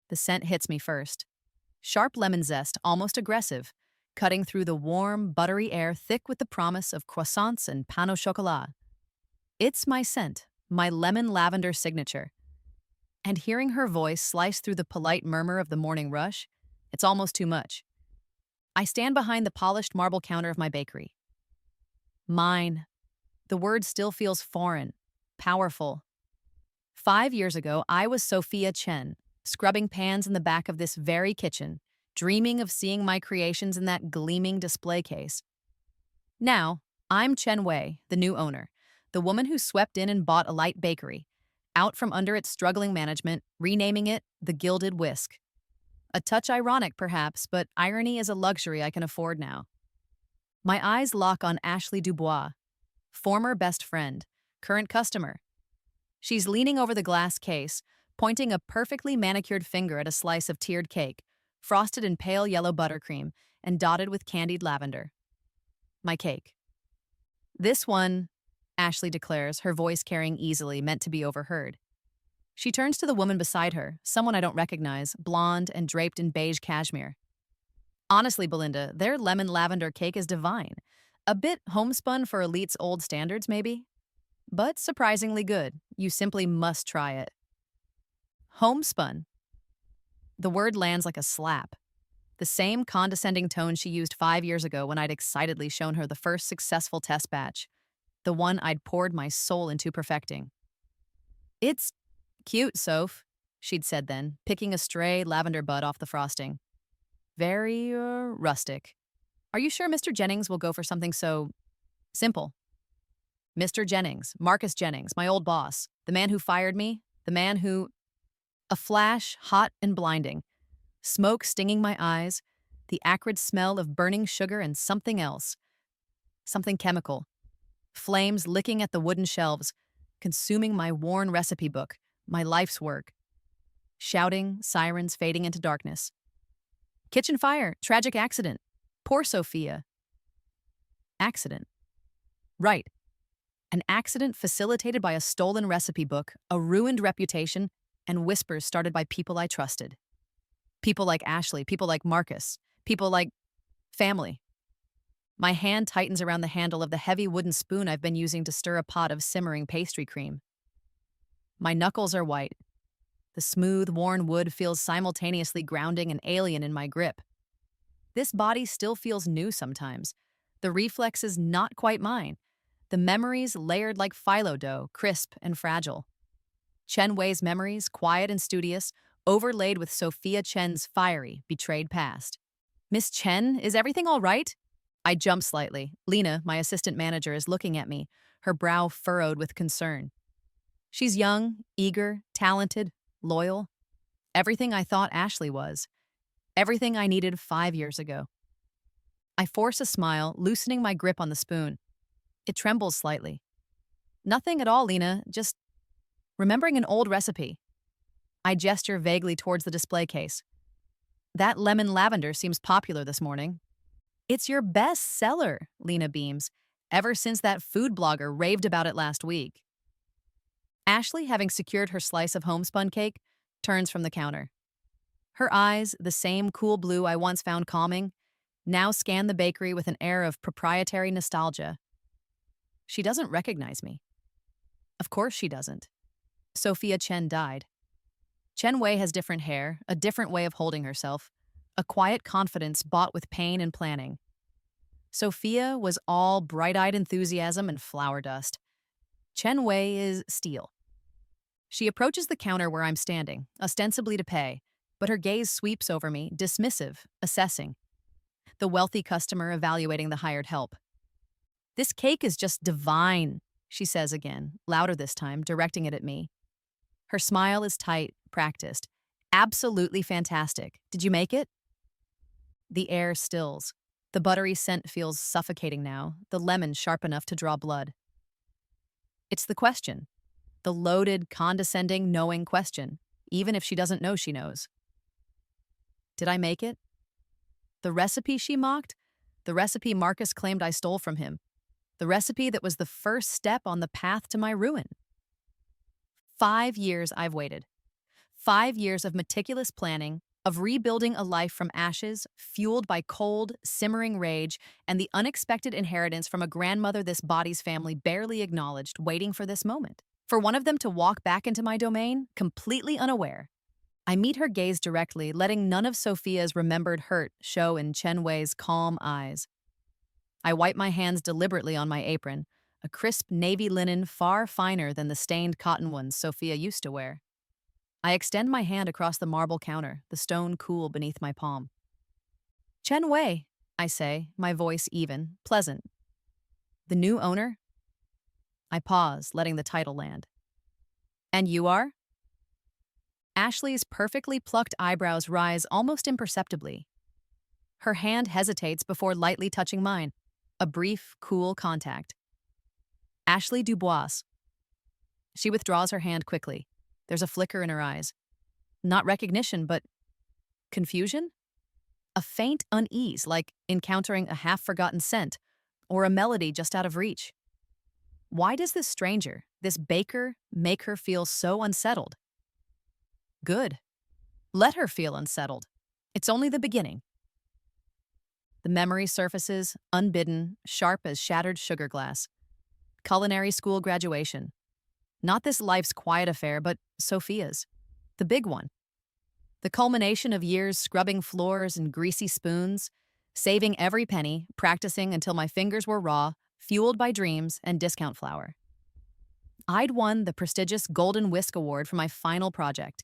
The scent hits me first. Sharp lemon zest, almost aggressive, cutting through the warm, buttery air thick with the promise of croissants and pain au chocolat. It's my scent, my lemon lavender signature. And hearing her voice slice through the polite murmur of the morning rush, it's almost too much. I stand behind the polished marble counter of my bakery. Mine. The word still feels foreign, powerful. 5 years ago, I was Sophia Chen, scrubbing pans in the back of this very kitchen, dreaming of seeing my creations in that gleaming display case. Now, I'm Chen Wei, the new owner, the woman who swept in and bought a light bakery, out from under its struggling management, renaming it the Gilded Whisk. A touch ironic, perhaps, but irony is a luxury I can afford now. My eyes lock on Ashley Dubois, former best friend, current customer. She's leaning over the glass case, pointing a perfectly manicured finger at a slice of tiered cake, frosted in pale yellow buttercream and dotted with candied lavender. My cake. This one, Ashley declares, her voice carrying easily, meant to be overheard. She turns to the woman beside her, someone I don't recognize, blonde and draped in beige cashmere. Honestly, Belinda, their lemon lavender cake is divine. A bit homespun for elite's old standards, maybe? But surprisingly good. You simply must try it. Homespun. The word lands like a slap. The same condescending tone she used 5 years ago when I'd excitedly shown her the first successful test batch, the one I'd poured my soul into perfecting. It's cute, Soph, she'd said then, picking a stray lavender bud off the frosting. Very rustic. Are you sure Mr. Jennings will go for something so simple? Mr. Jennings, Marcus Jennings, my old boss, the man who fired me, the man who... A flash, hot and blinding. Smoke stinging my eyes, the acrid smell of burning sugar and something else. Something chemical. Flames licking at the wooden shelves, consuming my worn recipe book, my life's work. Shouting, sirens fading into darkness. Kitchen fire, tragic accident. Poor Sophia. Accident. Right. An accident facilitated by a stolen recipe book, a ruined reputation, and whispers started by people I trusted. People like Ashley, people like Marcus, people like family. My hand tightens around the handle of the heavy wooden spoon I've been using to stir a pot of simmering pastry cream. My knuckles are white. The smooth, worn wood feels simultaneously grounding and alien in my grip. This body still feels new sometimes. The reflexes not quite mine. The memories layered like phyllo dough, crisp and fragile. Chen Wei's memories, quiet and studious, overlaid with Sophia Chen's fiery, betrayed past. Miss Chen, is everything all right? I jump slightly. Lena, my assistant manager, is looking at me, her brow furrowed with concern. She's young, eager, talented, loyal. Everything I thought Ashley was. Everything I needed 5 years ago. I force a smile, loosening my grip on the spoon. It trembles slightly. Nothing at all, Lena, just remembering an old recipe. I gesture vaguely towards the display case. That lemon lavender seems popular this morning. It's your best seller, Lena beams, ever since that food blogger raved about it last week. Ashley, having secured her slice of homespun cake, turns from the counter. Her eyes, the same cool blue I once found calming, now scan the bakery with an air of proprietary nostalgia. She doesn't recognize me. Of course she doesn't. Sophia Chen died. Chen Wei has different hair, a different way of holding herself, a quiet confidence bought with pain and planning. Sophia was all bright-eyed enthusiasm and flower dust. Chen Wei is steel. She approaches the counter where I'm standing, ostensibly to pay, but her gaze sweeps over me, dismissive, assessing. The wealthy customer evaluating the hired help. This cake is just divine, she says again, louder this time, directing it at me. Her smile is tight, practiced. Absolutely fantastic. Did you make it? The air stills. The buttery scent feels suffocating now, the lemon sharp enough to draw blood. It's the question. The loaded, condescending, knowing question, even if she doesn't know she knows. Did I make it? The recipe she mocked? The recipe Marcus claimed I stole from him. The recipe that was the first step on the path to my ruin. 5 years I've waited. 5 years of meticulous planning, of rebuilding a life from ashes, fueled by cold, simmering rage, and the unexpected inheritance from a grandmother this body's family barely acknowledged, waiting for this moment. For one of them to walk back into my domain, completely unaware. I meet her gaze directly, letting none of Sophia's remembered hurt show in Chen Wei's calm eyes. I wipe my hands deliberately on my apron, a crisp navy linen far finer than the stained cotton ones Sophia used to wear. I extend my hand across the marble counter, the stone cool beneath my palm. Chen Wei, I say, my voice even, pleasant. The new owner? I pause, letting the title land. And you are? Ashley's perfectly plucked eyebrows rise almost imperceptibly. Her hand hesitates before lightly touching mine, a brief, cool contact. Ashley Dubois. She withdraws her hand quickly. There's a flicker in her eyes. Not recognition, but confusion? A faint unease, like encountering a half-forgotten scent, or a melody just out of reach. Why does this stranger, this baker, make her feel so unsettled? Good. Let her feel unsettled. It's only the beginning. The memory surfaces, unbidden, sharp as shattered sugar glass. Culinary school graduation. Not this life's quiet affair, but Sophia's. The big one. The culmination of years scrubbing floors and greasy spoons, saving every penny, practicing until my fingers were raw, fueled by dreams and discount flour. I'd won the prestigious Golden Whisk Award for my final project,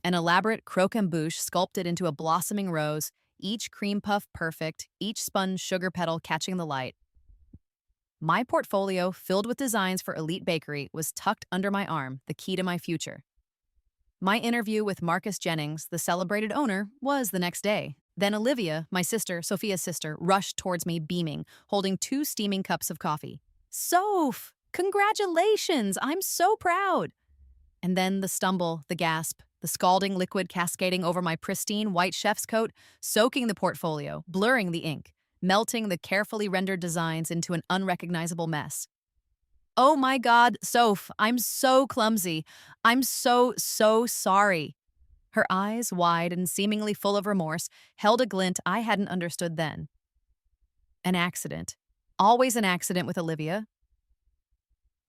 an elaborate croquembouche sculpted into a blossoming rose, each cream puff perfect, each sponge sugar petal catching the light. My portfolio, filled with designs for elite bakery, was tucked under my arm, the key to my future. My interview with Marcus Jennings, the celebrated owner, was the next day. Then Olivia, my sister, Sophia's sister, rushed towards me, beaming, holding 2 steaming cups of coffee. "Soph! Congratulations! I'm so proud!" And then the stumble, the gasp, the scalding liquid cascading over my pristine white chef's coat, soaking the portfolio, blurring the ink, melting the carefully rendered designs into an unrecognizable mess. "Oh my God, Soph, I'm so clumsy. I'm so sorry." Her eyes, wide and seemingly full of remorse, held a glint I hadn't understood then. An accident. Always an accident with Olivia.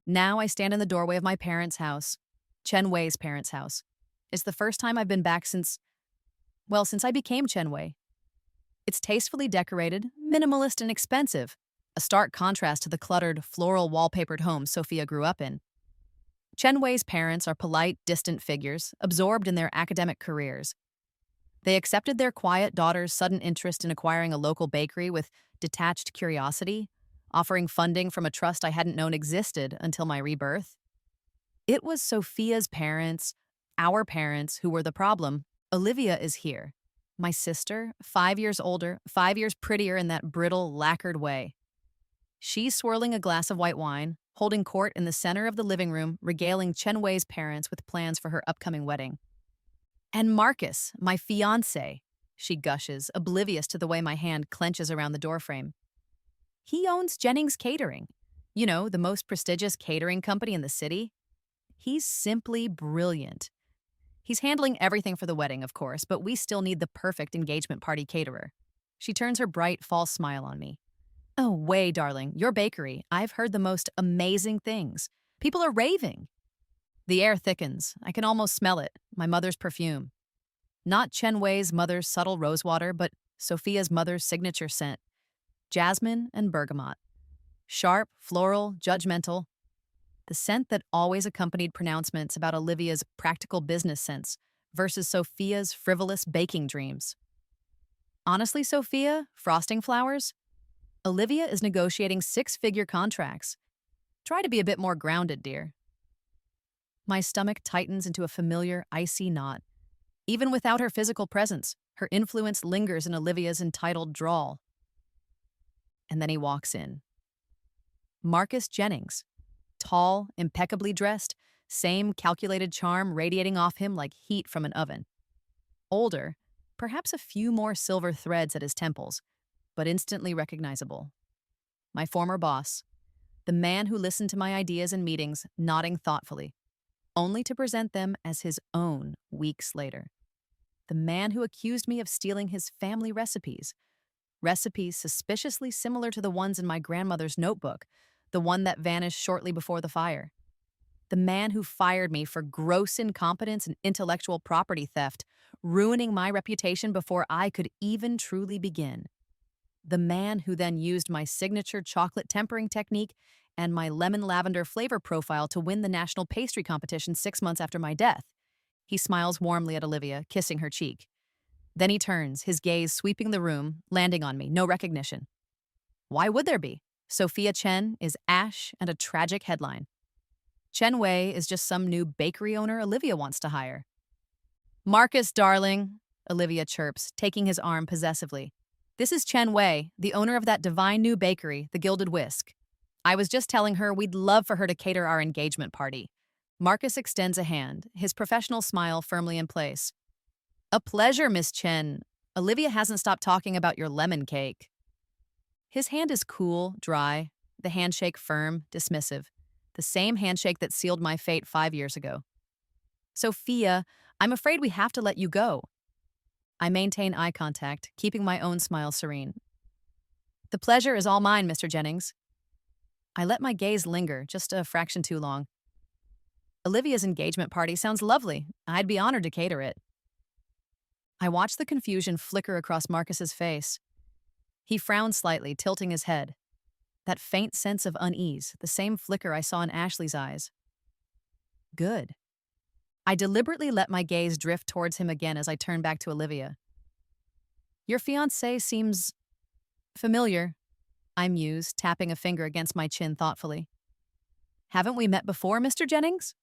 Now I stand in the doorway of my parents' house, Chen Wei's parents' house. It's the first time I've been back since I became Chen Wei. It's tastefully decorated, minimalist and expensive, a stark contrast to the cluttered, floral wallpapered home Sophia grew up in. Chen Wei's parents are polite, distant figures, absorbed in their academic careers. They accepted their quiet daughter's sudden interest in acquiring a local bakery with detached curiosity, offering funding from a trust I hadn't known existed until my rebirth. It was Sophia's parents, our parents, who were the problem. Olivia is here. My sister, 5 years older, 5 years prettier in that brittle, lacquered way. She's swirling a glass of white wine, holding court in the center of the living room, regaling Chen Wei's parents with plans for her upcoming wedding. And Marcus, my fiancé, she gushes, oblivious to the way my hand clenches around the doorframe. He owns Jennings Catering. You know, the most prestigious catering company in the city. He's simply brilliant. He's handling everything for the wedding, of course, but we still need the perfect engagement party caterer. She turns her bright, false smile on me. "Oh, Wei, darling, your bakery. I've heard the most amazing things. People are raving." The air thickens. I can almost smell it, my mother's perfume. Not Chen Wei's mother's subtle rosewater, but Sophia's mother's signature scent. Jasmine and bergamot. Sharp, floral, judgmental. The scent that always accompanied pronouncements about Olivia's practical business sense versus Sophia's frivolous baking dreams. Honestly, Sophia, frosting flowers? Olivia is negotiating 6-figure contracts. Try to be a bit more grounded, dear. My stomach tightens into a familiar, icy knot. Even without her physical presence, her influence lingers in Olivia's entitled drawl. And then he walks in. Marcus Jennings. Tall, impeccably dressed, same calculated charm radiating off him like heat from an oven. Older, perhaps a few more silver threads at his temples, but instantly recognizable. My former boss, the man who listened to my ideas in meetings, nodding thoughtfully. only to present them as his own weeks later. The man who accused me of stealing his family recipes, recipes suspiciously similar to the ones in my grandmother's notebook, the one that vanished shortly before the fire. The man who fired me for gross incompetence and intellectual property theft, ruining my reputation before I could even truly begin. The man who then used my signature chocolate tempering technique and my lemon lavender flavor profile to win the national pastry competition 6 months after my death. He smiles warmly at Olivia, kissing her cheek. Then he turns, his gaze sweeping the room, landing on me, no recognition. Why would there be? Sophia Chen is ash and a tragic headline. Chen Wei is just some new bakery owner Olivia wants to hire. Marcus, darling, Olivia chirps, taking his arm possessively. This is Chen Wei, the owner of that divine new bakery, the Gilded Whisk. I was just telling her we'd love for her to cater our engagement party. Marcus extends a hand, his professional smile firmly in place. A pleasure, Miss Chen. Olivia hasn't stopped talking about your lemon cake. His hand is cool, dry, the handshake firm, dismissive. The same handshake that sealed my fate 5 years ago. Sophia, I'm afraid we have to let you go. I maintain eye contact, keeping my own smile serene. The pleasure is all mine, Mr. Jennings. I let my gaze linger, just a fraction too long. Olivia's engagement party sounds lovely. I'd be honored to cater it. I watched the confusion flicker across Marcus's face. He frowned slightly, tilting his head. That faint sense of unease, the same flicker I saw in Ashley's eyes. Good. I deliberately let my gaze drift towards him again as I turned back to Olivia. Your fiancé seems familiar, I mused, tapping a finger against my chin thoughtfully. Haven't we met before, Mr. Jennings?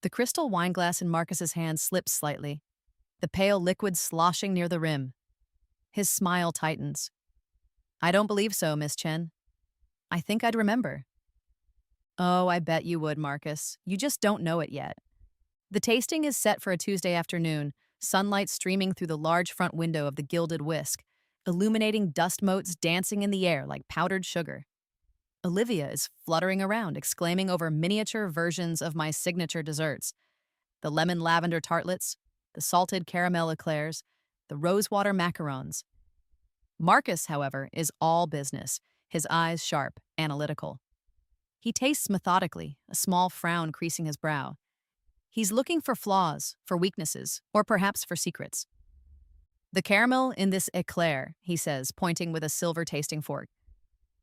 The crystal wineglass in Marcus's hand slips slightly, the pale liquid sloshing near the rim. His smile tightens. I don't believe so, Miss Chen. I think I'd remember. Oh, I bet you would, Marcus. You just don't know it yet. The tasting is set for a Tuesday afternoon, sunlight streaming through the large front window of the Gilded Whisk, illuminating dust motes dancing in the air like powdered sugar. Olivia is fluttering around, exclaiming over miniature versions of my signature desserts. The lemon lavender tartlets, the salted caramel eclairs, the rosewater macarons. Marcus, however, is all business, his eyes sharp, analytical. He tastes methodically, a small frown creasing his brow. He's looking for flaws, for weaknesses, or perhaps for secrets. The caramel in this eclair, he says, pointing with a silver tasting fork.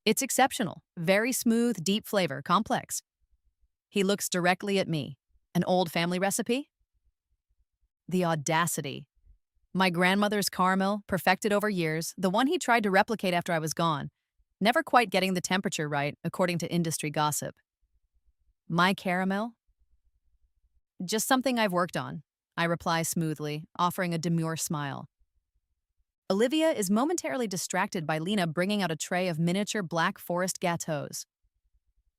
It's exceptional, very smooth, deep flavor, complex. He looks directly at me. An old family recipe? The audacity. My grandmother's caramel, perfected over years, the one he tried to replicate after I was gone, never quite getting the temperature right, according to industry gossip. My caramel? Just something I've worked on, I reply smoothly, offering a demure smile. Olivia is momentarily distracted by Lena bringing out a tray of miniature Black Forest gâteaux.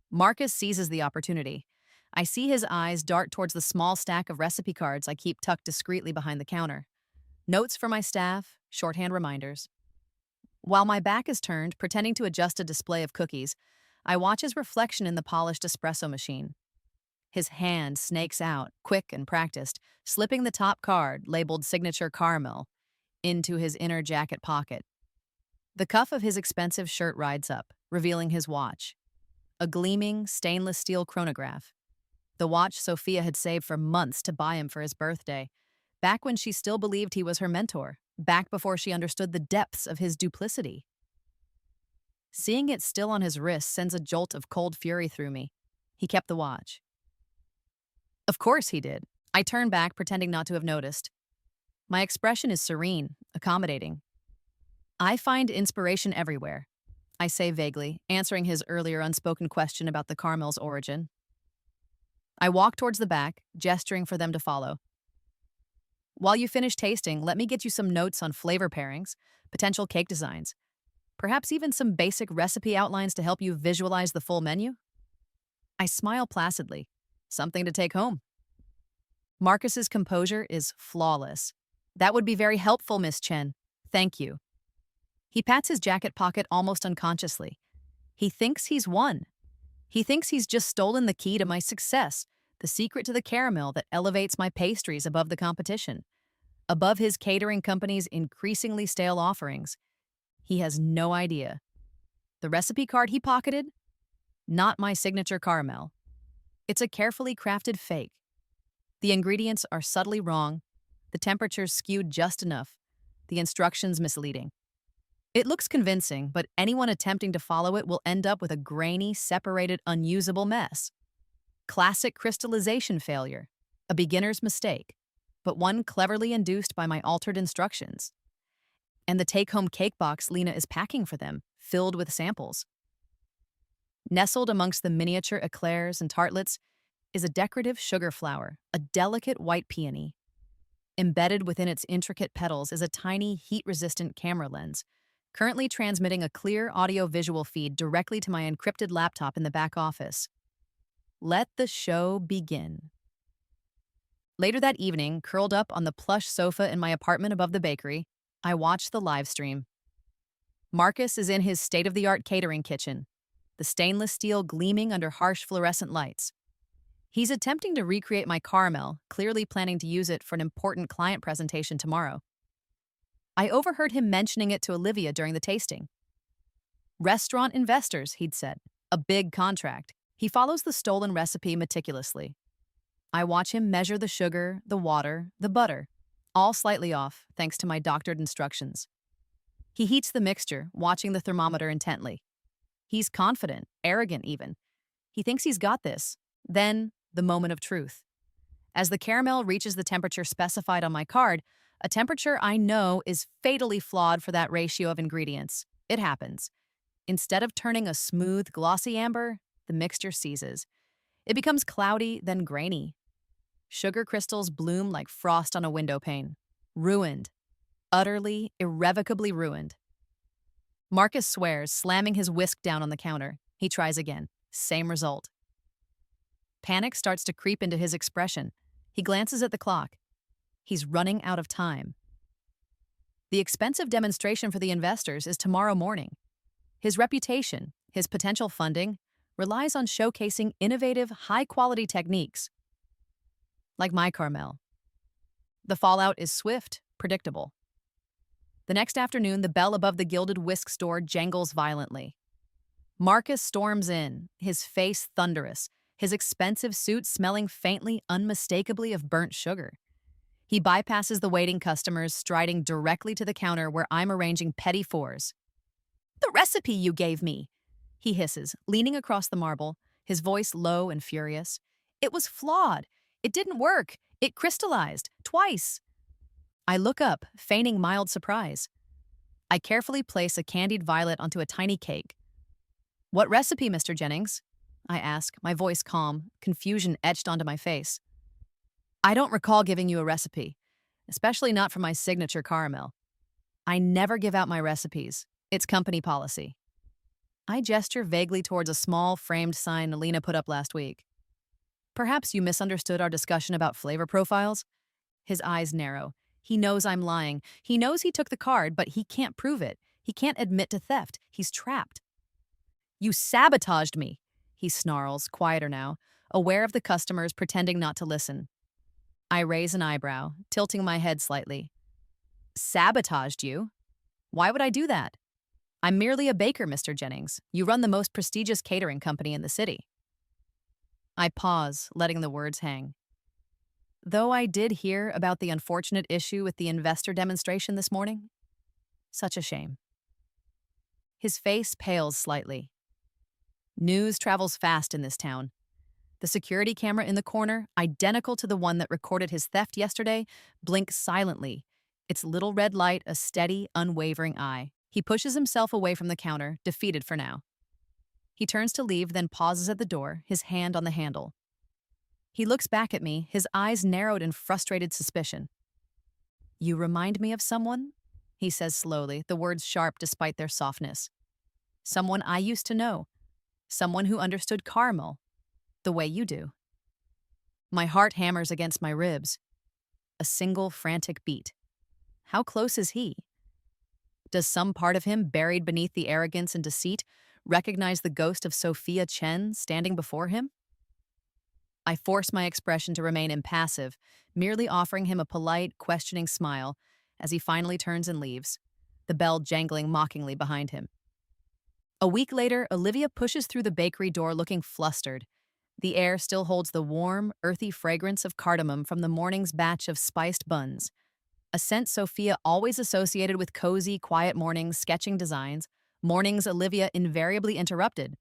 Marcus seizes the opportunity. I see his eyes dart towards the small stack of recipe cards I keep tucked discreetly behind the counter. Notes for my staff, shorthand reminders. While my back is turned, pretending to adjust a display of cookies, I watch his reflection in the polished espresso machine. His hand snakes out, quick and practiced, slipping the top card, labeled Signature Caramel, into his inner jacket pocket. The cuff of his expensive shirt rides up, revealing his watch. A gleaming, stainless steel chronograph. The watch Sophia had saved for months to buy him for his birthday, back when she still believed he was her mentor, back before she understood the depths of his duplicity. Seeing it still on his wrist sends a jolt of cold fury through me. He kept the watch. Of course he did. I turn back, pretending not to have noticed. My expression is serene, accommodating. I find inspiration everywhere, I say vaguely, answering his earlier unspoken question about the caramel's origin. I walk towards the back, gesturing for them to follow. While you finish tasting, let me get you some notes on flavor pairings, potential cake designs, perhaps even some basic recipe outlines to help you visualize the full menu. I smile placidly, something to take home. Marcus's composure is flawless. That would be very helpful, Miss Chen. Thank you. He pats his jacket pocket almost unconsciously. He thinks he's won. He thinks he's just stolen the key to my success, the secret to the caramel that elevates my pastries above the competition, above his catering company's increasingly stale offerings. He has no idea. The recipe card he pocketed? Not my signature caramel. It's a carefully crafted fake. The ingredients are subtly wrong, the temperature's skewed just enough, the instructions misleading. It looks convincing, but anyone attempting to follow it will end up with a grainy, separated, unusable mess. Classic crystallization failure, a beginner's mistake, but one cleverly induced by my altered instructions. And the take-home cake box Lena is packing for them, filled with samples. Nestled amongst the miniature eclairs and tartlets is a decorative sugar flower, a delicate white peony. Embedded within its intricate petals is a tiny, heat-resistant camera lens, currently transmitting a clear audio-visual feed directly to my encrypted laptop in the back office. Let the show begin. Later that evening, curled up on the plush sofa in my apartment above the bakery, I watched the live stream. Marcus is in his state-of-the-art catering kitchen, the stainless steel gleaming under harsh fluorescent lights. He's attempting to recreate my caramel, clearly planning to use it for an important client presentation tomorrow. I overheard him mentioning it to Olivia during the tasting. Restaurant investors, he'd said. A big contract. He follows the stolen recipe meticulously. I watch him measure the sugar, the water, the butter, all slightly off, thanks to my doctored instructions. He heats the mixture, watching the thermometer intently. He's confident, arrogant even. He thinks he's got this. Then, the moment of truth. As the caramel reaches the temperature specified on my card, a temperature I know is fatally flawed for that ratio of ingredients. It happens. Instead of turning a smooth, glossy amber, the mixture seizes. It becomes cloudy, then grainy. Sugar crystals bloom like frost on a window pane. Ruined. Utterly, irrevocably ruined. Marcus swears, slamming his whisk down on the counter. He tries again. Same result. Panic starts to creep into his expression. He glances at the clock. He's running out of time. The expensive demonstration for the investors is tomorrow morning. His reputation, his potential funding, relies on showcasing innovative, high-quality techniques. Like my caramel. The fallout is swift, predictable. The next afternoon, the bell above the Gilded Whisk store jangles violently. Marcus storms in, his face thunderous, his expensive suit smelling faintly, unmistakably of burnt sugar. He bypasses the waiting customers, striding directly to the counter where I'm arranging petits fours. "The recipe you gave me," he hisses, leaning across the marble, his voice low and furious. "It was flawed. It didn't work. It crystallized. Twice." I look up, feigning mild surprise. I carefully place a candied violet onto a tiny cake. "What recipe, Mr. Jennings?" I ask, my voice calm, confusion etched onto my face. "I don't recall giving you a recipe, especially not for my signature caramel. I never give out my recipes. It's company policy." I gesture vaguely towards a small, framed sign Alina put up last week. "Perhaps you misunderstood our discussion about flavor profiles?" His eyes narrow. He knows I'm lying. He knows he took the card, but he can't prove it. He can't admit to theft. He's trapped. "You sabotaged me," he snarls, quieter now, aware of the customers pretending not to listen. I raise an eyebrow, tilting my head slightly. "Sabotaged you? Why would I do that? I'm merely a baker, Mr. Jennings. You run the most prestigious catering company in the city." I pause, letting the words hang. Though I did hear about the unfortunate issue with the investor demonstration this morning, such a shame. His face pales slightly. News travels fast in this town. The security camera in the corner, identical to the one that recorded his theft yesterday, blinks silently, its little red light a steady, unwavering eye. He pushes himself away from the counter, defeated for now. He turns to leave, then pauses at the door, his hand on the handle. He looks back at me, his eyes narrowed in frustrated suspicion. "You remind me of someone?" he says slowly, the words sharp despite their softness. "Someone I used to know. Someone who understood caramel. The way you do." My heart hammers against my ribs. A single frantic beat. How close is he? Does some part of him, buried beneath the arrogance and deceit, recognize the ghost of Sophia Chen standing before him? I force my expression to remain impassive, merely offering him a polite, questioning smile as he finally turns and leaves, the bell jangling mockingly behind him. A week later, Olivia pushes through the bakery door looking flustered. The air still holds the warm, earthy fragrance of cardamom from the morning's batch of spiced buns, a scent Sophia always associated with cozy, quiet mornings, sketching designs, mornings Olivia invariably interrupted.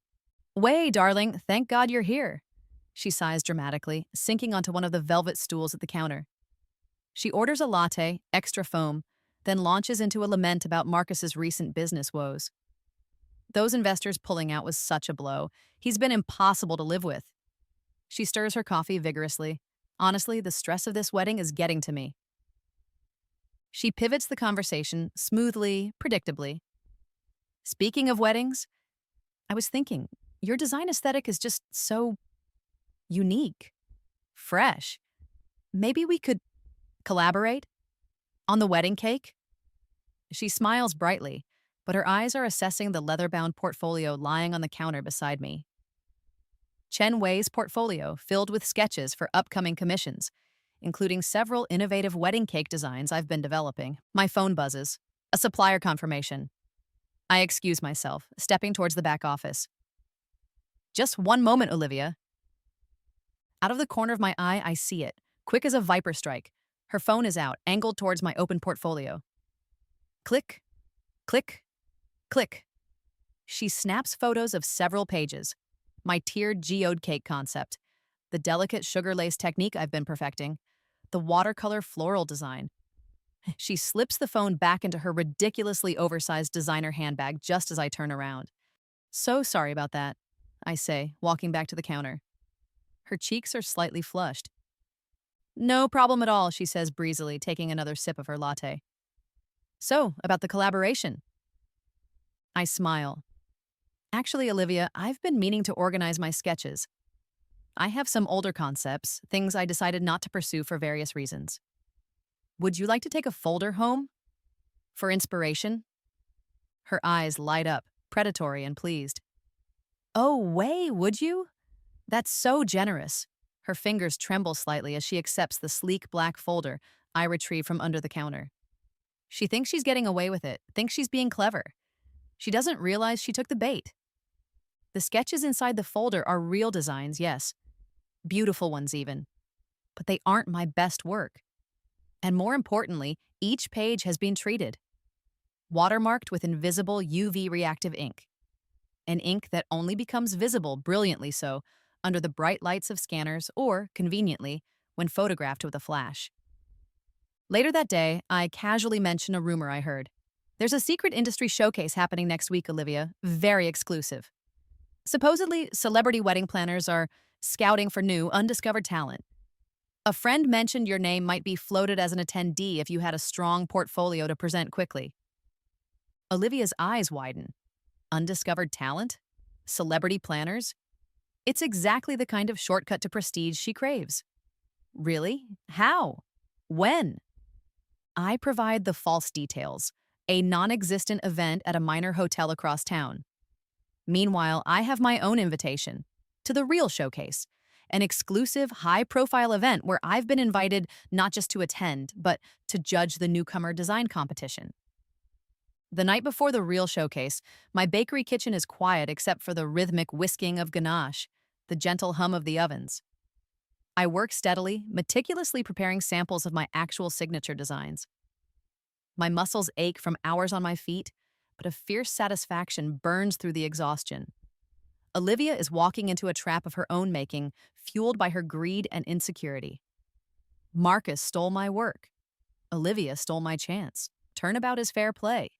"Way, darling, thank God you're here," she sighs dramatically, sinking onto one of the velvet stools at the counter. She orders a latte, extra foam, then launches into a lament about Marcus's recent business woes. Those investors pulling out was such a blow. He's been impossible to live with. She stirs her coffee vigorously. Honestly, the stress of this wedding is getting to me. She pivots the conversation smoothly, predictably. "Speaking of weddings, I was thinking, your design aesthetic is just so unique, fresh. Maybe we could collaborate on the wedding cake?" She smiles brightly, but her eyes are assessing the leather-bound portfolio lying on the counter beside me. Chen Wei's portfolio, filled with sketches for upcoming commissions, including several innovative wedding cake designs I've been developing. My phone buzzes. A supplier confirmation. I excuse myself, stepping towards the back office. "Just one moment, Olivia." Out of the corner of my eye, I see it, quick as a viper strike. Her phone is out, angled towards my open portfolio. Click, click, click. She snaps photos of several pages. My tiered geode cake concept, the delicate sugar lace technique I've been perfecting, the watercolor floral design. She slips the phone back into her ridiculously oversized designer handbag just as I turn around. "So sorry about that," I say, walking back to the counter. Her cheeks are slightly flushed. "No problem at all," she says breezily, taking another sip of her latte. "So, about the collaboration?" I smile. "Actually, Olivia, I've been meaning to organize my sketches. I have some older concepts, things I decided not to pursue for various reasons. Would you like to take a folder home? For inspiration?" Her eyes light up, predatory and pleased. "Oh, Wei, would you? That's so generous." Her fingers tremble slightly as she accepts the sleek black folder I retrieve from under the counter. She thinks she's getting away with it, thinks she's being clever. She doesn't realize she took the bait. The sketches inside the folder are real designs, yes. Beautiful ones even. But they aren't my best work. And more importantly, each page has been treated. Watermarked with invisible UV reactive ink. An ink that only becomes visible, brilliantly so, under the bright lights of scanners or, conveniently, when photographed with a flash. Later that day, I casually mention a rumor I heard. "There's a secret industry showcase happening next week, Olivia. Very exclusive. Supposedly, celebrity wedding planners are scouting for new, undiscovered talent. A friend mentioned your name might be floated as an attendee if you had a strong portfolio to present quickly." Olivia's eyes widen. Undiscovered talent? Celebrity planners? It's exactly the kind of shortcut to prestige she craves. Really? How? When? I provide the false details, a non-existent event at a minor hotel across town. Meanwhile, I have my own invitation to the real showcase, an exclusive, high-profile event where I've been invited not just to attend, but to judge the newcomer design competition. The night before the real showcase, my bakery kitchen is quiet except for the rhythmic whisking of ganache, the gentle hum of the ovens. I work steadily, meticulously preparing samples of my actual signature designs. My muscles ache from hours on my feet, but a fierce satisfaction burns through the exhaustion. Olivia is walking into a trap of her own making, fueled by her greed and insecurity. Marcus stole my work. Olivia stole my chance. Turnabout is fair play.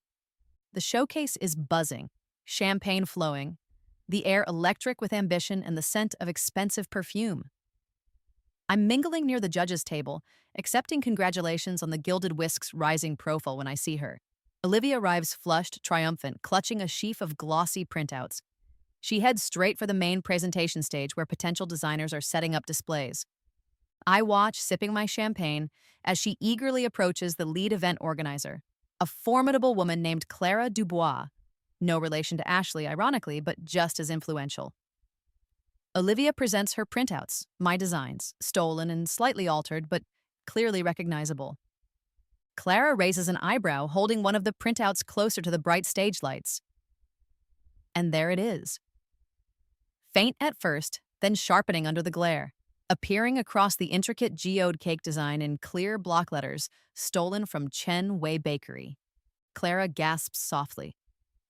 The showcase is buzzing, champagne flowing, the air electric with ambition and the scent of expensive perfume. I'm mingling near the judges' table, accepting congratulations on the Gilded Whisk's rising profile when I see her. Olivia arrives flushed, triumphant, clutching a sheaf of glossy printouts. She heads straight for the main presentation stage where potential designers are setting up displays. I watch, sipping my champagne, as she eagerly approaches the lead event organizer, a formidable woman named Clara Dubois. No relation to Ashley, ironically, but just as influential. Olivia presents her printouts, my designs, stolen and slightly altered, but clearly recognizable. Clara raises an eyebrow, holding one of the printouts closer to the bright stage lights. And there it is. Faint at first, then sharpening under the glare, appearing across the intricate geode cake design in clear block letters, stolen from Chen Bakery. Clara gasps softly.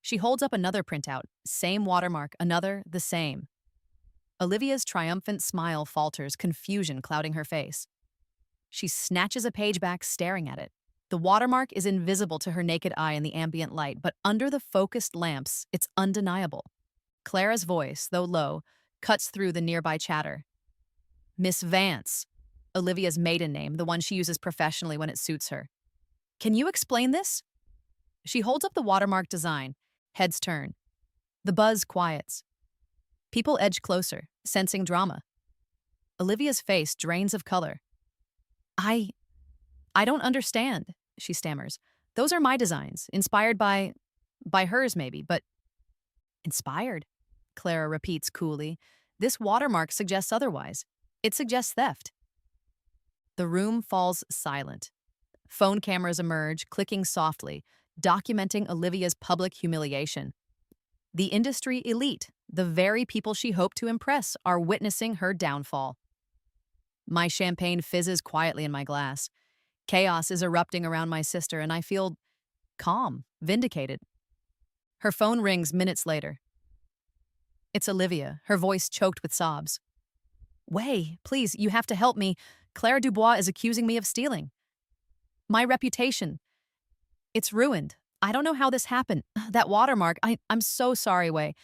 She holds up another printout, same watermark, another, the same. Olivia's triumphant smile falters, confusion clouding her face. She snatches a page back, staring at it. The watermark is invisible to her naked eye in the ambient light, but under the focused lamps, it's undeniable. Clara's voice, though low, cuts through the nearby chatter. Miss Vance, Olivia's maiden name, the one she uses professionally when it suits her. Can you explain this? She holds up the watermark design, heads turn. The buzz quiets. People edge closer, sensing drama. Olivia's face drains of color. I don't understand, she stammers. Those are my designs, inspired by hers maybe, but inspired? Clara repeats coolly. This watermark suggests otherwise. It suggests theft. The room falls silent. Phone cameras emerge, clicking softly, documenting Olivia's public humiliation. The industry elite, the very people she hoped to impress, are witnessing her downfall. My champagne fizzes quietly in my glass. Chaos is erupting around my sister, and I feel calm, vindicated. Her phone rings minutes later. It's Olivia, her voice choked with sobs. Wei, please, you have to help me. Claire Dubois is accusing me of stealing. My reputation. It's ruined. I don't know how this happened. That watermark, I'm so sorry, Wei.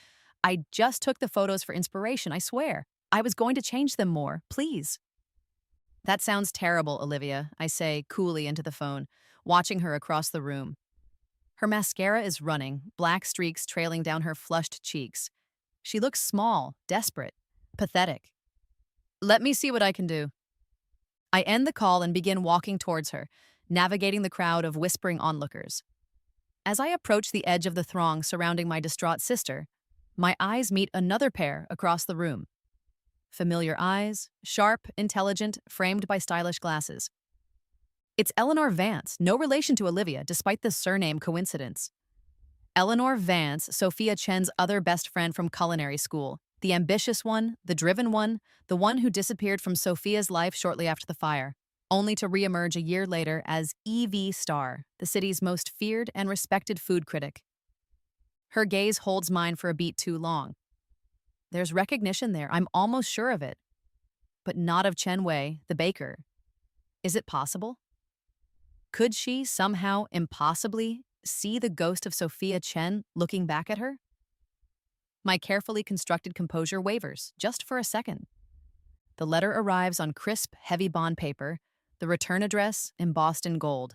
I just took the photos for inspiration, I swear. I was going to change them more, please. That sounds terrible, Olivia, I say coolly into the phone, watching her across the room. Her mascara is running, black streaks trailing down her flushed cheeks. She looks small, desperate, pathetic. Let me see what I can do. I end the call and begin walking towards her, navigating the crowd of whispering onlookers. As I approach the edge of the throng surrounding my distraught sister, my eyes meet another pair across the room. Familiar eyes, sharp, intelligent, framed by stylish glasses. It's Eleanor Vance, no relation to Olivia, despite the surname coincidence. Eleanor Vance, Sophia Chen's other best friend from culinary school, the ambitious one, the driven one, the one who disappeared from Sophia's life shortly after the fire, only to reemerge a year later as E.V. Starr, the city's most feared and respected food critic. Her gaze holds mine for a beat too long. There's recognition there, I'm almost sure of it. But not of Chen Wei, the baker. Is it possible? Could she somehow, impossibly, see the ghost of Sophia Chen looking back at her? My carefully constructed composure wavers, just for a second. The letter arrives on crisp, heavy bond paper, the return address embossed in gold.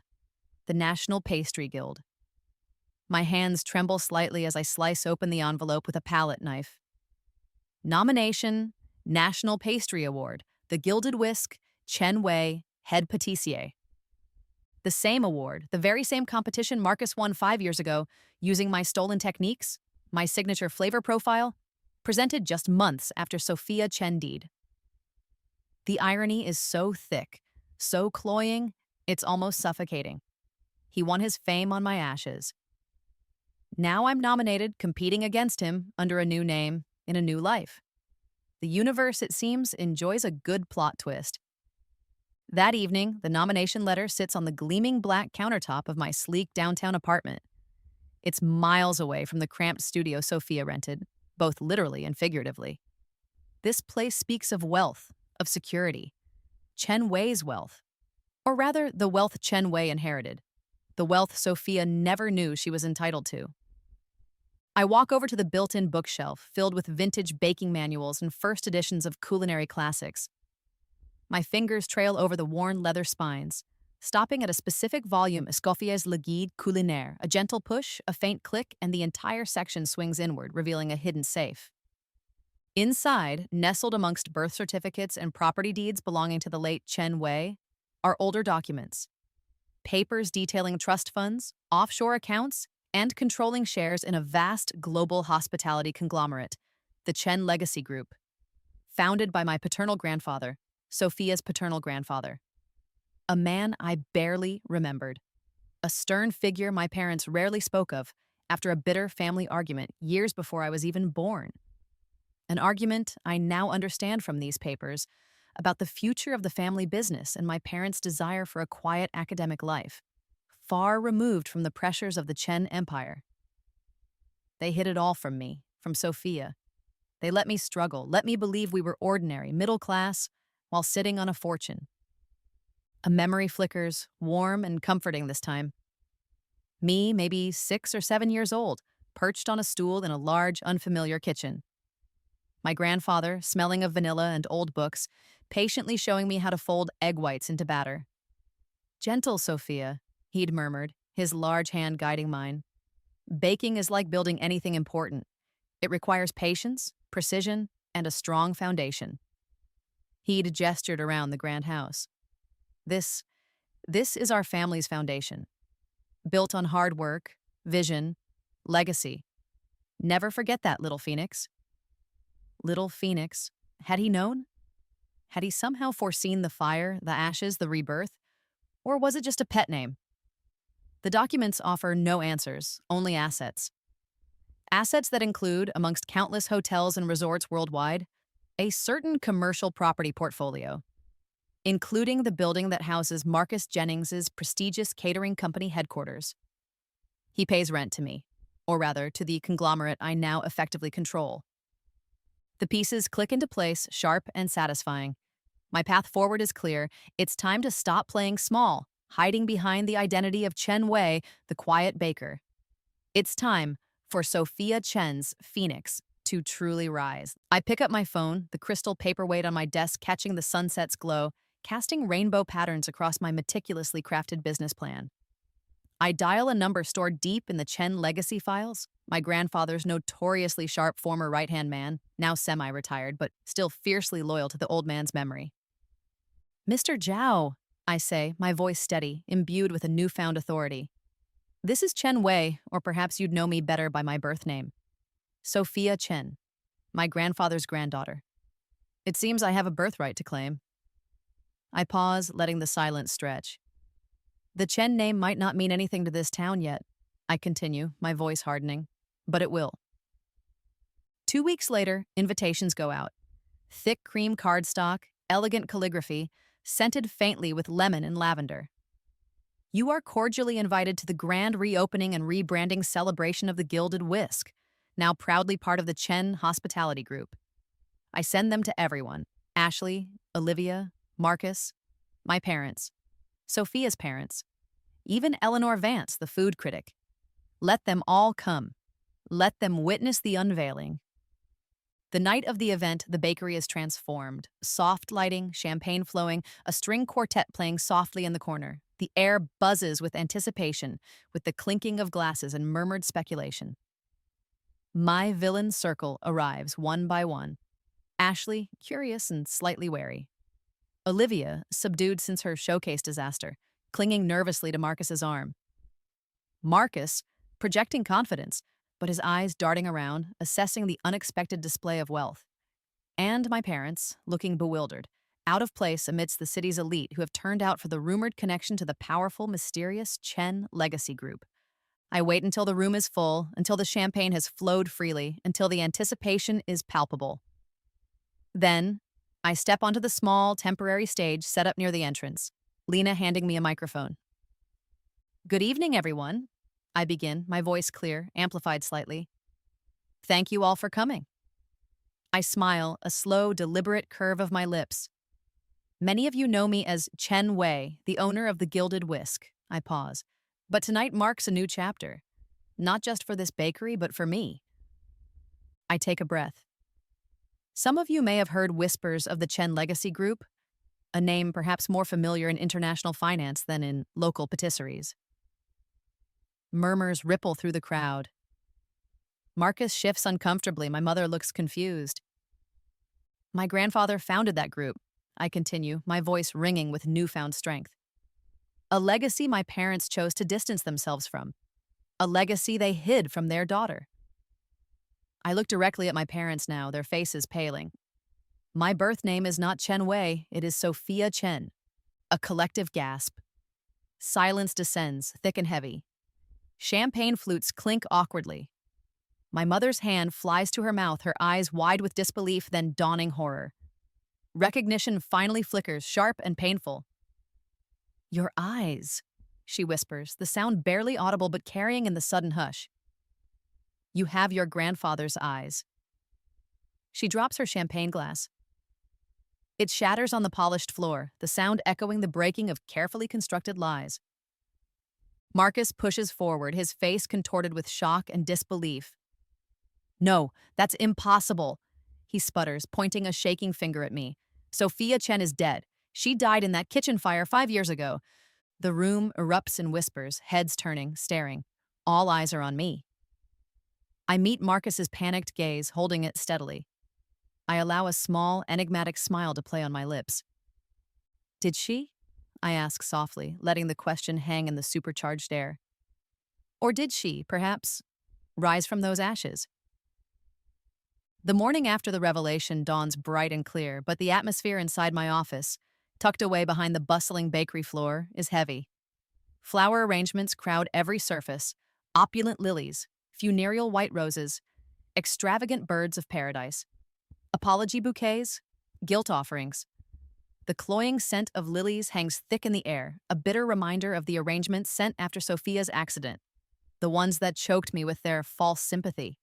The National Pastry Guild. My hands tremble slightly as I slice open the envelope with a palette knife. Nomination, National Pastry Award, the Gilded Whisk, Chen Wei, Head Patissier. The same award, the very same competition Marcus won 5 years ago, using my stolen techniques, my signature flavor profile, presented just months after Sophia Chen died. The irony is so thick, so cloying, it's almost suffocating. He won his fame on my ashes. Now I'm nominated, competing against him, under a new name, in a new life. The universe, it seems, enjoys a good plot twist. That evening, the nomination letter sits on the gleaming black countertop of my sleek downtown apartment. It's miles away from the cramped studio Sophia rented, both literally and figuratively. This place speaks of wealth, of security. Chen Wei's wealth. Or rather, the wealth Chen Wei inherited. The wealth Sophia never knew she was entitled to. I walk over to the built-in bookshelf filled with vintage baking manuals and first editions of culinary classics. My fingers trail over the worn leather spines, stopping at a specific volume, Escoffier's Le Guide Culinaire. A gentle push, a faint click, and the entire section swings inward, revealing a hidden safe. Inside, nestled amongst birth certificates and property deeds belonging to the late Chen Wei, are older documents. Papers detailing trust funds, offshore accounts, and controlling shares in a vast global hospitality conglomerate, the Chen Legacy Group. founded by my paternal grandfather, Sophia's paternal grandfather. A man I barely remembered. A stern figure my parents rarely spoke of after a bitter family argument years before I was even born. An argument I now understand from these papers about the future of the family business and my parents' desire for a quiet academic life, far removed from the pressures of the Chen Empire. They hid it all from me, from Sophia. They let me struggle, let me believe we were ordinary, middle class, while sitting on a fortune. A memory flickers, warm and comforting this time. Me, maybe 6 or 7 years old, perched on a stool in a large, unfamiliar kitchen. My grandfather, smelling of vanilla and old books, patiently showing me how to fold egg whites into batter. "Gentle, Sophia," he'd murmured, his large hand guiding mine. "Baking is like building anything important. It requires patience, precision, and a strong foundation." He'd gestured around the grand house. This, this is our family's foundation. Built on hard work, vision, legacy. Never forget that, little phoenix. Little Phoenix. Had he known? Had he somehow foreseen the fire, the ashes, the rebirth? Or was it just a pet name? The documents offer no answers, only assets. Assets that include, amongst countless hotels and resorts worldwide, a certain commercial property portfolio, including the building that houses Marcus Jennings's prestigious catering company headquarters. He pays rent to me, or rather, to the conglomerate I now effectively control. The pieces click into place, sharp and satisfying. My path forward is clear. It's time to stop playing small, hiding behind the identity of Chen Wei, the quiet baker. It's time for Sophia Chen's Phoenix to truly rise. I pick up my phone, the crystal paperweight on my desk catching the sunset's glow, casting rainbow patterns across my meticulously crafted business plan. I dial a number stored deep in the Chen legacy files, my grandfather's notoriously sharp former right-hand man, now semi-retired but still fiercely loyal to the old man's memory. "Mr. Zhao," I say, my voice steady, imbued with a newfound authority. "This is Chen Wei, or perhaps you'd know me better by my birth name. Sophia Chen, my grandfather's granddaughter. It seems I have a birthright to claim." I pause, letting the silence stretch. "The Chen name might not mean anything to this town yet," I continue, my voice hardening, "but it will." 2 weeks later, invitations go out. Thick cream cardstock, elegant calligraphy, scented faintly with lemon and lavender. "You are cordially invited to the grand reopening and rebranding celebration of the Gilded Whisk, now proudly part of the Chen Hospitality Group." I send them to everyone: Ashley, Olivia, Marcus, my parents, Sophia's parents, even Eleanor Vance, the food critic. Let them all come. Let them witness the unveiling. The night of the event, the bakery is transformed. Soft lighting, champagne flowing, a string quartet playing softly in the corner. The air buzzes with anticipation, with the clinking of glasses and murmured speculation. My villain circle arrives one by one. Ashley, curious and slightly wary. Olivia, subdued since her showcase disaster, clinging nervously to Marcus's arm. Marcus, projecting confidence, but his eyes darting around, assessing the unexpected display of wealth. And my parents, looking bewildered, out of place amidst the city's elite who have turned out for the rumored connection to the powerful, mysterious Chen legacy group. I wait until the room is full, until the champagne has flowed freely, until the anticipation is palpable. Then, I step onto the small, temporary stage set up near the entrance, Lena handing me a microphone. "Good evening, everyone," I begin, my voice clear, amplified slightly. "Thank you all for coming." I smile, a slow, deliberate curve of my lips. "Many of you know me as Chen Wei, the owner of the Gilded Whisk." I pause. "But tonight marks a new chapter. Not just for this bakery, but for me." I take a breath. Some of you may have heard whispers of the Chen Legacy Group, a name perhaps more familiar in international finance than in local patisseries. Murmurs ripple through the crowd. Marcus shifts uncomfortably. My mother looks confused. "My grandfather founded that group," I continue, my voice ringing with newfound strength. "A legacy my parents chose to distance themselves from. A legacy they hid from their daughter." I look directly at my parents now, their faces paling. My birth name is not Chen Wei, it is Sophia Chen. A collective gasp. Silence descends, thick and heavy. Champagne flutes clink awkwardly. My mother's hand flies to her mouth, her eyes wide with disbelief, then dawning horror. Recognition finally flickers, sharp and painful. Your eyes, she whispers, the sound barely audible but carrying in the sudden hush. You have your grandfather's eyes. She drops her champagne glass. It shatters on the polished floor, the sound echoing the breaking of carefully constructed lies. Marcus pushes forward, his face contorted with shock and disbelief. No, that's impossible, he sputters, pointing a shaking finger at me. Sophia Chen is dead. She died in that kitchen fire 5 years ago. The room erupts in whispers, heads turning, staring. All eyes are on me. I meet Marcus's panicked gaze, holding it steadily. I allow a small, enigmatic smile to play on my lips. Did she? I ask softly, letting the question hang in the supercharged air. Or did she, perhaps, rise from those ashes? The morning after the revelation dawns bright and clear, but the atmosphere inside my office, tucked away behind the bustling bakery floor, is heavy. Flower arrangements crowd every surface, opulent lilies, funereal white roses, extravagant birds of paradise, apology bouquets, guilt offerings. The cloying scent of lilies hangs thick in the air, a bitter reminder of the arrangements sent after Sophia's accident, the ones that choked me with their false sympathy.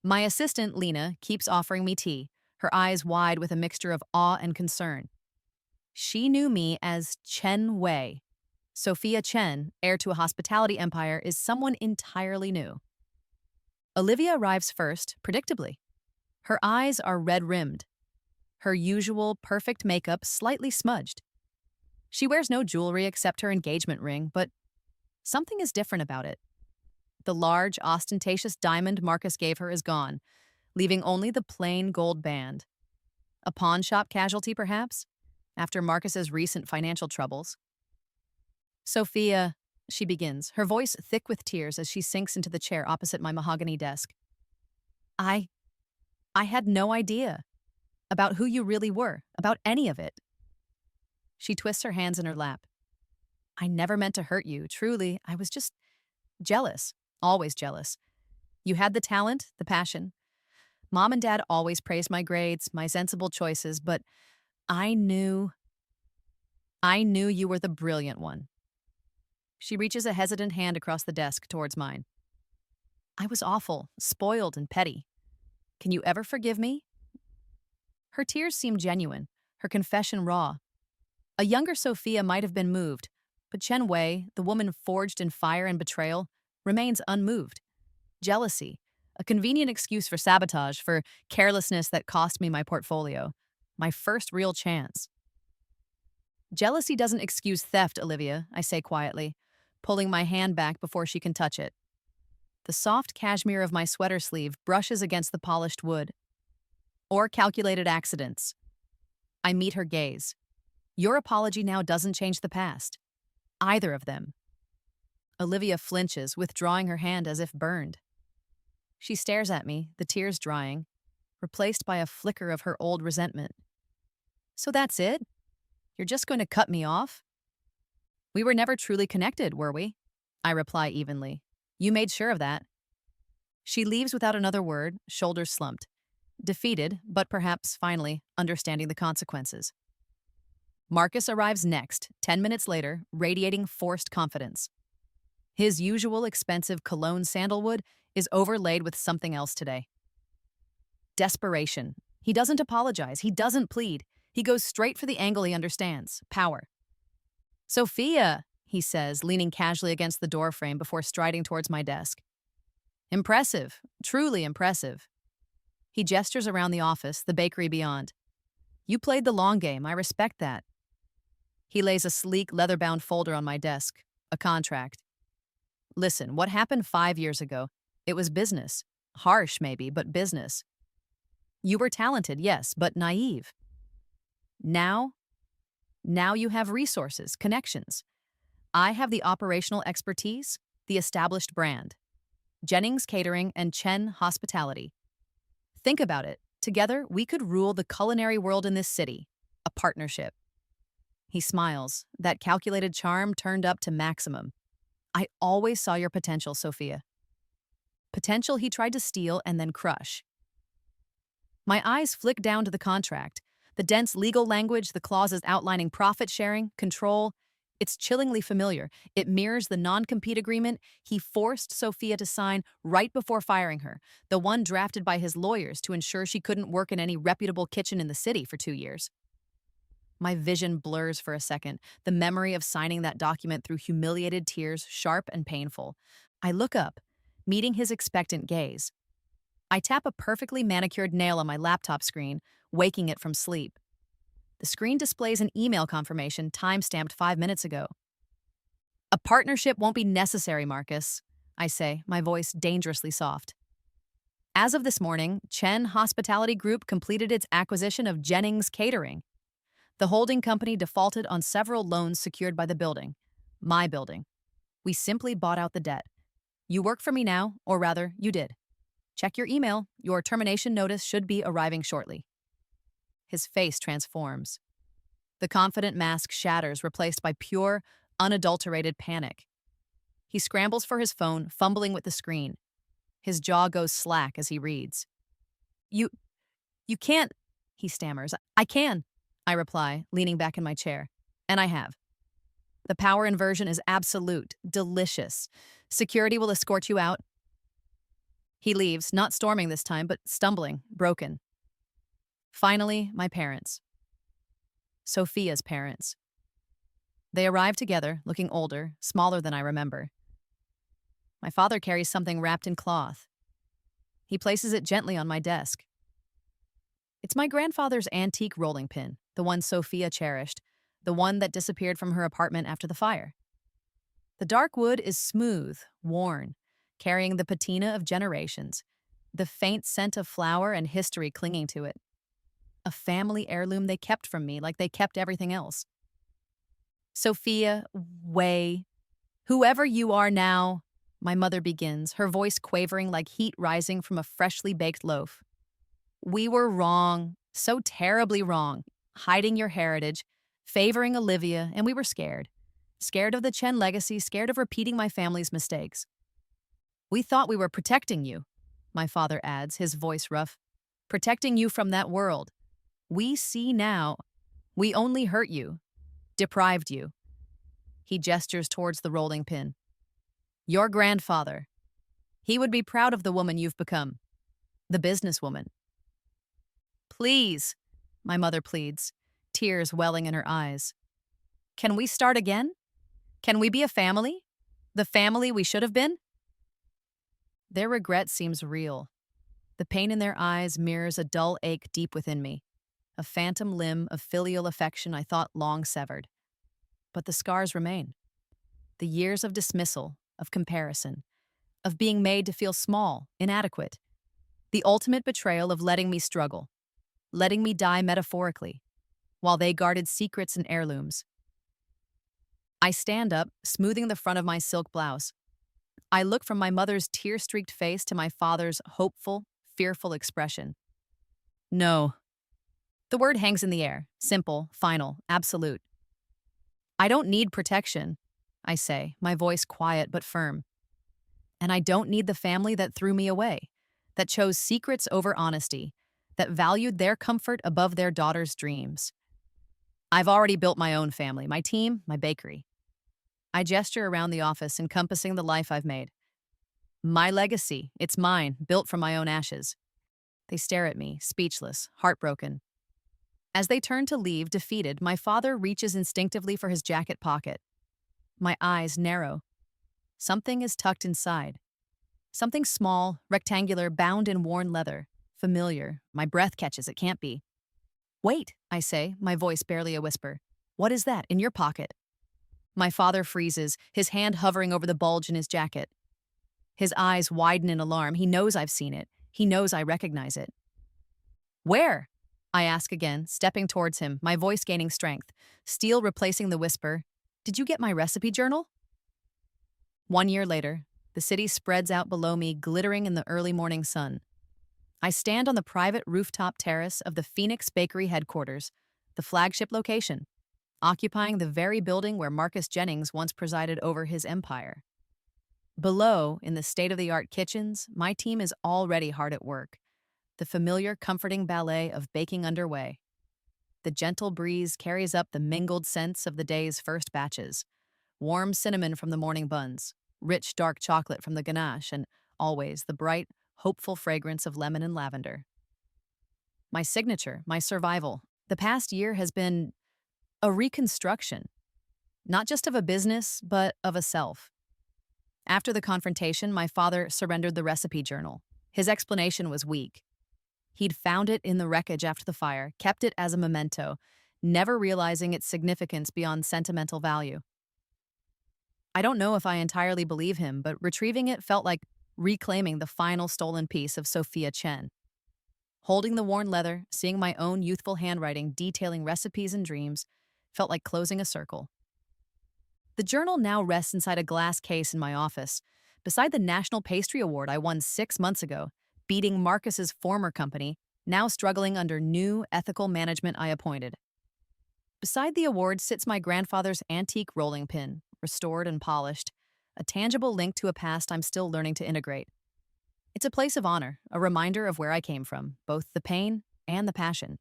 My assistant, Lena, keeps offering me tea, her eyes wide with a mixture of awe and concern. She knew me as Chen Wei. Sophia Chen, heir to a hospitality empire, is someone entirely new. Olivia arrives first, predictably. Her eyes are red-rimmed, her usual perfect makeup slightly smudged. She wears no jewelry except her engagement ring, but something is different about it. The large, ostentatious diamond Marcus gave her is gone, leaving only the plain gold band. A pawn shop casualty, perhaps, after Marcus's recent financial troubles. Sophia, she begins, her voice thick with tears as she sinks into the chair opposite my mahogany desk. I had no idea about who you really were, about any of it. She twists her hands in her lap. I never meant to hurt you, truly. I was just jealous, always jealous. You had the talent, the passion. Mom and Dad always praised my grades, my sensible choices, but I knew you were the brilliant one. She reaches a hesitant hand across the desk towards mine. I was awful, spoiled, and petty. Can you ever forgive me? Her tears seem genuine, her confession raw. A younger Sophia might have been moved, but Chen Wei, the woman forged in fire and betrayal, remains unmoved. Jealousy, a convenient excuse for sabotage, for carelessness that cost me my portfolio, my first real chance. Jealousy doesn't excuse theft, Olivia, I say quietly, pulling my hand back before she can touch it. The soft cashmere of my sweater sleeve brushes against the polished wood. Or calculated accidents. I meet her gaze. Your apology now doesn't change the past. Either of them. Olivia flinches, withdrawing her hand as if burned. She stares at me, the tears drying, replaced by a flicker of her old resentment. So that's it? You're just going to cut me off? We were never truly connected, were we? I reply evenly. You made sure of that. She leaves without another word, shoulders slumped. Defeated, but perhaps, finally, understanding the consequences. Marcus arrives next, 10 minutes later, radiating forced confidence. His usual expensive cologne sandalwood is overlaid with something else today. Desperation. He doesn't apologize. He doesn't plead. He goes straight for the angle he understands, power. Sophia, he says, leaning casually against the doorframe before striding towards my desk. Impressive, truly impressive. He gestures around the office, the bakery beyond. You played the long game, I respect that. He lays a sleek, leather-bound folder on my desk, a contract. Listen, what happened 5 years ago? It was business. Harsh, maybe, but business. You were talented, yes, but naive. Now you have resources, connections. I have the operational expertise, the established brand. Jennings Catering and Chen Hospitality. Think about it. Together, we could rule the culinary world in this city. A partnership. He smiles. That calculated charm turned up to maximum. I always saw your potential, Sophia. Potential he tried to steal and then crush. My eyes flick down to the contract. The dense legal language, the clauses outlining profit sharing, control. It's chillingly familiar. It mirrors the non-compete agreement he forced Sophia to sign right before firing her, the one drafted by his lawyers to ensure she couldn't work in any reputable kitchen in the city for 2 years. My vision blurs for a second, the memory of signing that document through humiliated tears, sharp and painful. I look up, meeting his expectant gaze. I tap a perfectly manicured nail on my laptop screen, waking it from sleep. The screen displays an email confirmation time-stamped 5 minutes ago. A partnership won't be necessary, Marcus, I say, my voice dangerously soft. As of this morning, Chen Hospitality Group completed its acquisition of Jennings Catering. The holding company defaulted on several loans secured by the building. My building. We simply bought out the debt. You work for me now, or rather, you did. Check your email. Your termination notice should be arriving shortly. His face transforms. The confident mask shatters, replaced by pure, unadulterated panic. He scrambles for his phone, fumbling with the screen. His jaw goes slack as he reads. You can't, he stammers. I can, I reply, leaning back in my chair. And I have. The power inversion is absolute, delicious. Security will escort you out. He leaves, not storming this time, but stumbling, broken. Finally, my parents. Sophia's parents. They arrive together, looking older, smaller than I remember. My father carries something wrapped in cloth. He places it gently on my desk. It's my grandfather's antique rolling pin, the one Sophia cherished, the one that disappeared from her apartment after the fire. The dark wood is smooth, worn, carrying the patina of generations, the faint scent of flour and history clinging to it. A family heirloom they kept from me like they kept everything else. Sophia, Wei, whoever you are now, my mother begins, her voice quavering like heat rising from a freshly baked loaf. We were wrong, so terribly wrong, hiding your heritage, favoring Olivia, and we were scared. Scared of the Chen legacy, scared of repeating my family's mistakes. We thought we were protecting you, my father adds, his voice rough. Protecting you from that world. We see now. We only hurt you. Deprived you. He gestures towards the rolling pin. Your grandfather. He would be proud of the woman you've become. The businesswoman. Please, my mother pleads, tears welling in her eyes. Can we start again? Can we be a family? The family we should have been? Their regret seems real. The pain in their eyes mirrors a dull ache deep within me, a phantom limb of filial affection I thought long severed. But the scars remain. The years of dismissal, of comparison, of being made to feel small, inadequate. The ultimate betrayal of letting me struggle, letting me die metaphorically, while they guarded secrets and heirlooms. I stand up, smoothing the front of my silk blouse. I look from my mother's tear-streaked face to my father's hopeful, fearful expression. No. The word hangs in the air, simple, final, absolute. I don't need protection, I say, my voice quiet but firm. And I don't need the family that threw me away, that chose secrets over honesty, that valued their comfort above their daughter's dreams. I've already built my own family, my team, my bakery. I gesture around the office, encompassing the life I've made. My legacy, it's mine, built from my own ashes. They stare at me, speechless, heartbroken. As they turn to leave, defeated, my father reaches instinctively for his jacket pocket. My eyes narrow. Something is tucked inside. Something small, rectangular, bound in worn leather. Familiar. My breath catches, it can't be. Wait, I say, my voice barely a whisper. What is that, in your pocket? My father freezes, his hand hovering over the bulge in his jacket. His eyes widen in alarm. He knows I've seen it. He knows I recognize it. Where? I ask again, stepping towards him, my voice gaining strength, steel replacing the whisper. Did you get my recipe journal? 1 year later, the city spreads out below me, glittering in the early morning sun. I stand on the private rooftop terrace of the Phoenix Bakery headquarters, the flagship location, occupying the very building where Marcus Jennings once presided over his empire. Below, in the state-of-the-art kitchens, my team is already hard at work, the familiar, comforting ballet of baking underway. The gentle breeze carries up the mingled scents of the day's first batches: warm cinnamon from the morning buns, rich dark chocolate from the ganache, and always the bright, hopeful fragrance of lemon and lavender. My signature, my survival. The past year has been a reconstruction, not just of a business, but of a self. After the confrontation, my father surrendered the recipe journal. His explanation was weak. He'd found it in the wreckage after the fire, kept it as a memento, never realizing its significance beyond sentimental value. I don't know if I entirely believe him, but retrieving it felt like reclaiming the final stolen piece of Sophia Chen. Holding the worn leather, seeing my own youthful handwriting detailing recipes and dreams, felt like closing a circle. The journal now rests inside a glass case in my office, beside the National Pastry Award I won 6 months ago, beating Marcus's former company, now struggling under new ethical management I appointed. Beside the award sits my grandfather's antique rolling pin, restored and polished, a tangible link to a past I'm still learning to integrate. It's a place of honor, a reminder of where I came from, both the pain and the passion.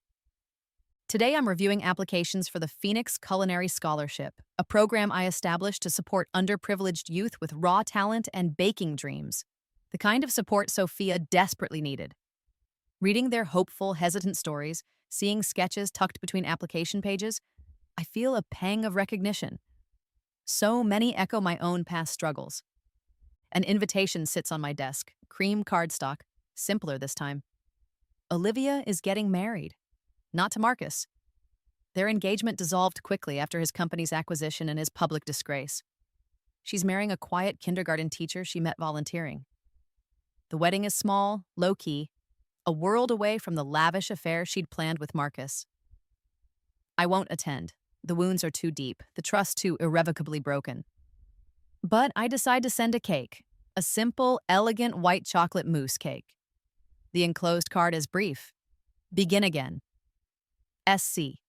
Today I'm reviewing applications for the Phoenix Culinary Scholarship, a program I established to support underprivileged youth with raw talent and baking dreams, the kind of support Sophia desperately needed. Reading their hopeful, hesitant stories, seeing sketches tucked between application pages, I feel a pang of recognition. So many echo my own past struggles. An invitation sits on my desk, cream cardstock, simpler this time. Olivia is getting married. Not to Marcus. Their engagement dissolved quickly after his company's acquisition and his public disgrace. She's marrying a quiet kindergarten teacher she met volunteering. The wedding is small, low-key, a world away from the lavish affair she'd planned with Marcus. I won't attend. The wounds are too deep, the trust too irrevocably broken. But I decide to send a cake, a simple, elegant white chocolate mousse cake. The enclosed card is brief. Begin again. SC.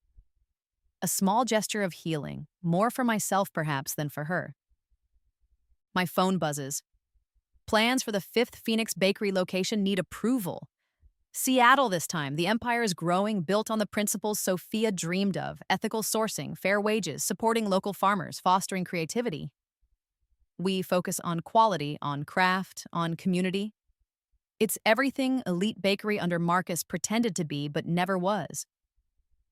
A small gesture of healing, more for myself perhaps than for her. My phone buzzes. Plans for the 5th Phoenix Bakery location need approval. Seattle this time. The empire is growing, built on the principles Sophia dreamed of: ethical sourcing, fair wages, supporting local farmers, fostering creativity. We focus on quality, on craft, on community. It's everything elite bakery under Marcus pretended to be but never was.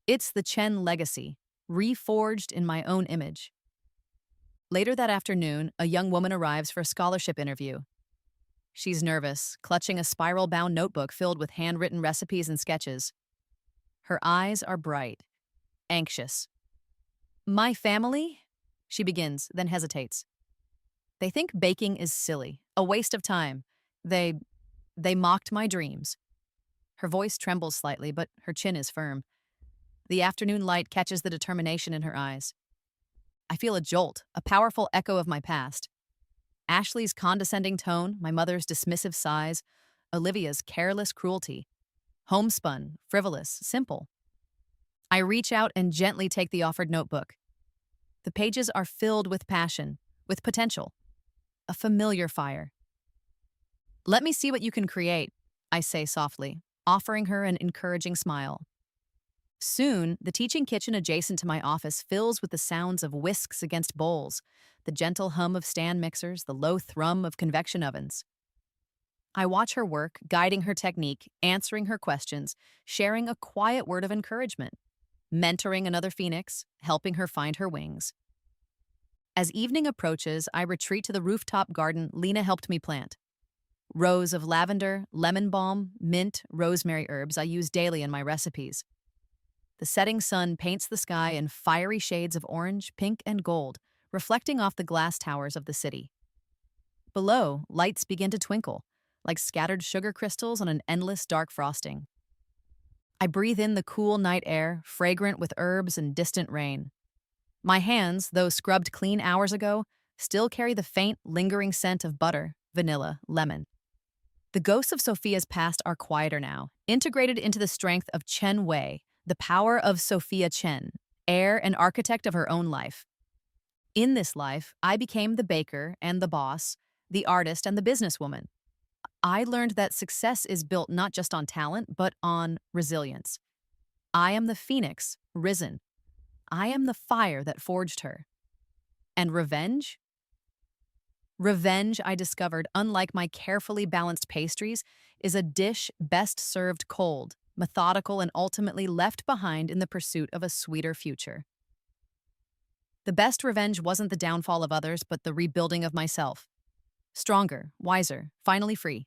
It's the Chen legacy, reforged in my own image. Later that afternoon, a young woman arrives for a scholarship interview. She's nervous, clutching a spiral-bound notebook filled with handwritten recipes and sketches. Her eyes are bright, anxious. My family? She begins, then hesitates. They think baking is silly, a waste of time. They mocked my dreams. Her voice trembles slightly, but her chin is firm. The afternoon light catches the determination in her eyes. I feel a jolt, a powerful echo of my past. Ashley's condescending tone, my mother's dismissive sighs, Olivia's careless cruelty. Homespun, frivolous, simple. I reach out and gently take the offered notebook. The pages are filled with passion, with potential. A familiar fire. Let me see what you can create, I say softly, offering her an encouraging smile. Soon, the teaching kitchen adjacent to my office fills with the sounds of whisks against bowls, the gentle hum of stand mixers, the low thrum of convection ovens. I watch her work, guiding her technique, answering her questions, sharing a quiet word of encouragement, mentoring another phoenix, helping her find her wings. As evening approaches, I retreat to the rooftop garden Lena helped me plant. Rows of lavender, lemon balm, mint, rosemary herbs I use daily in my recipes. The setting sun paints the sky in fiery shades of orange, pink, and gold, reflecting off the glass towers of the city. Below, lights begin to twinkle, like scattered sugar crystals on an endless dark frosting. I breathe in the cool night air, fragrant with herbs and distant rain. My hands, though scrubbed clean hours ago, still carry the faint, lingering scent of butter, vanilla, lemon. The ghosts of Sophia's past are quieter now, integrated into the strength of Chen Wei, the power of Sophia Chen, heir and architect of her own life. In this life, I became the baker and the boss, the artist and the businesswoman. I learned that success is built not just on talent, but on resilience. I am the phoenix, risen. I am the fire that forged her. And revenge? Revenge, I discovered, unlike my carefully balanced pastries, is a dish best served cold, methodical, and ultimately left behind in the pursuit of a sweeter future. The best revenge wasn't the downfall of others, but the rebuilding of myself. Stronger, wiser, finally free.